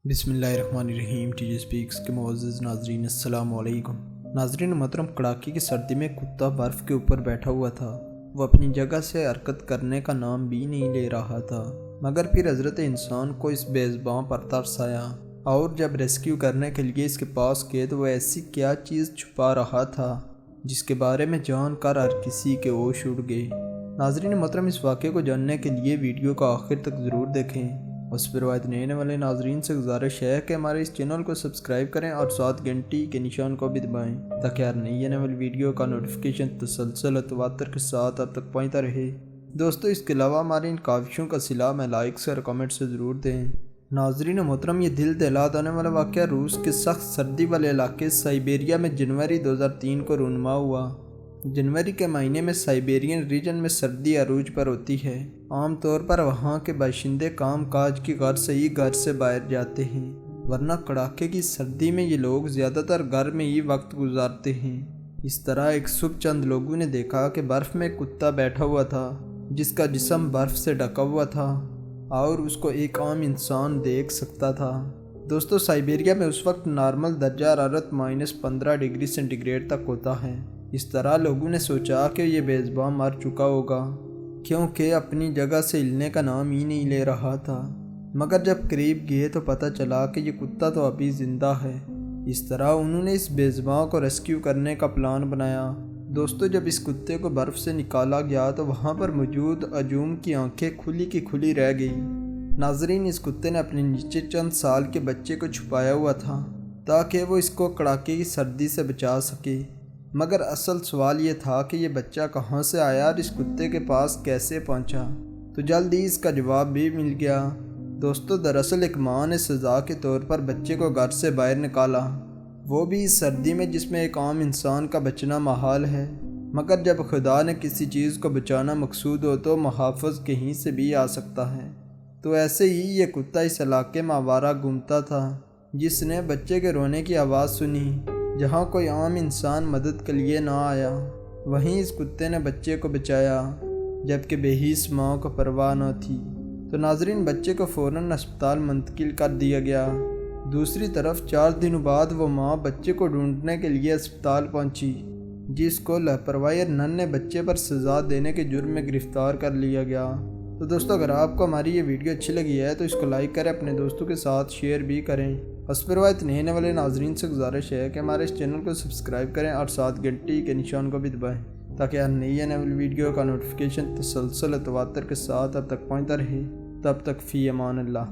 بسم اللہ الرحمن الرحیم۔ ٹی جی سپیکس کے معزز ناظرین السلام علیکم۔ ناظرین محترم، کڑاکی کی سردی میں کتا برف کے اوپر بیٹھا ہوا تھا۔ وہ اپنی جگہ سے حرکت کرنے کا نام بھی نہیں لے رہا تھا، مگر پھر حضرت انسان کو اس بے زباں پر ترس آیا، اور جب ریسکیو کرنے کے لیے اس کے پاس گئے تو وہ ایسی کیا چیز چھپا رہا تھا جس کے بارے میں جان کر ہر کسی کے ہوش اڑ گئے۔ ناظرین محترم، اس واقعے کو جاننے کے لیے ویڈیو کو آخر تک ضرور دیکھیں۔ اس پر روایت نئے والے ناظرین سے گزارش ہے کہ ہمارے اس چینل کو سبسکرائب کریں اور ساتھ گھنٹی کے نشان کو بھی دبائیں تاکہ ہر نئی آنے والی ویڈیو کا نوٹیفیکیشن تسلسل تواتر کے ساتھ اب تک پہنچتا رہے۔ دوستو، اس کے علاوہ ہماری ان کاوشوں کا صلہ میں لائکس اور کمنٹ سے ضرور دیں۔ ناظرین محترم، یہ دل دہلا دینے والا واقعہ روس کے سخت سردی والے علاقے سائبیریا میں جنوری 2003 کو رونما ہوا۔ جنوری کے مہینے میں سائبیرین ریجن میں سردی عروج پر ہوتی ہے۔ عام طور پر وہاں کے باشندے کام کاج کی غرض سے ہی گھر سے باہر جاتے ہیں، ورنہ کڑاکے کی سردی میں یہ لوگ زیادہ تر گھر میں ہی وقت گزارتے ہیں۔ اس طرح ایک صبح چند لوگوں نے دیکھا کہ برف میں ایک کتا بیٹھا ہوا تھا جس کا جسم برف سے ڈھکا ہوا تھا اور اس کو ایک عام انسان دیکھ سکتا تھا۔ دوستو، سائبیریا میں اس وقت نارمل درجہ حرارت -15 ڈگری سینٹی گریڈ تک ہوتا ہے۔ اس طرح لوگوں نے سوچا کہ یہ بے زباں مر چکا ہوگا، کیونکہ اپنی جگہ سے ہلنے کا نام ہی نہیں لے رہا تھا۔ مگر جب قریب گئے تو پتہ چلا کہ یہ کتا تو ابھی زندہ ہے۔ اس طرح انہوں نے اس بے زباں کو ریسکیو کرنے کا پلان بنایا۔ دوستو، جب اس کتے کو برف سے نکالا گیا تو وہاں پر موجود ہجوم کی آنکھیں کھلی کی کھلی رہ گئیں۔ ناظرین، اس کتے نے اپنے نیچے چند سال کے بچے کو چھپایا ہوا تھا تاکہ وہ اس کو کڑاکے کی سردی سے بچا سکے، مگر اصل سوال یہ تھا کہ یہ بچہ کہاں سے آیا اور اس کتے کے پاس کیسے پہنچا؟ تو جلد ہی اس کا جواب بھی مل گیا۔ دوستو، دراصل ایک ماں نے سزا کے طور پر بچے کو گھر سے باہر نکالا، وہ بھی اس سردی میں جس میں ایک عام انسان کا بچنا محال ہے۔ مگر جب خدا نے کسی چیز کو بچانا مقصود ہو تو محافظ کہیں سے بھی آ سکتا ہے۔ تو ایسے ہی یہ کتا اس علاقے میں آوارہ گھومتا تھا، جس نے بچے کے رونے کی آواز سنی۔ جہاں کوئی عام انسان مدد کے لیے نہ آیا، وہیں اس کتے نے بچے کو بچایا، جبکہ بے حس ماں کو پرواہ نہ تھی۔ تو ناظرین، بچے کو فوراً اسپتال منتقل کر دیا گیا۔ دوسری طرف 4 دنوں بعد وہ ماں بچے کو ڈھونڈنے کے لیے اسپتال پہنچی، جس کو لاپرواہی اور ننھے بچے پر سزا دینے کے جرم میں گرفتار کر لیا گیا۔ تو دوستو، اگر آپ کو ہماری یہ ویڈیو اچھی لگی ہے تو اس کو لائک کریں، اپنے دوستوں کے ساتھ شیئر بھی کریں۔ اس پر روایت نئے والے ناظرین سے گزارش ہے کہ ہمارے اس چینل کو سبسکرائب کریں اور ساتھ گھنٹی کے نشان کو بھی دبائیں تاکہ ہر نئی آنے والی ویڈیو کا نوٹیفیکیشن تسلسل تواتر کے ساتھ اب تک پہنچتا رہے۔ تب تک فی امان اللہ۔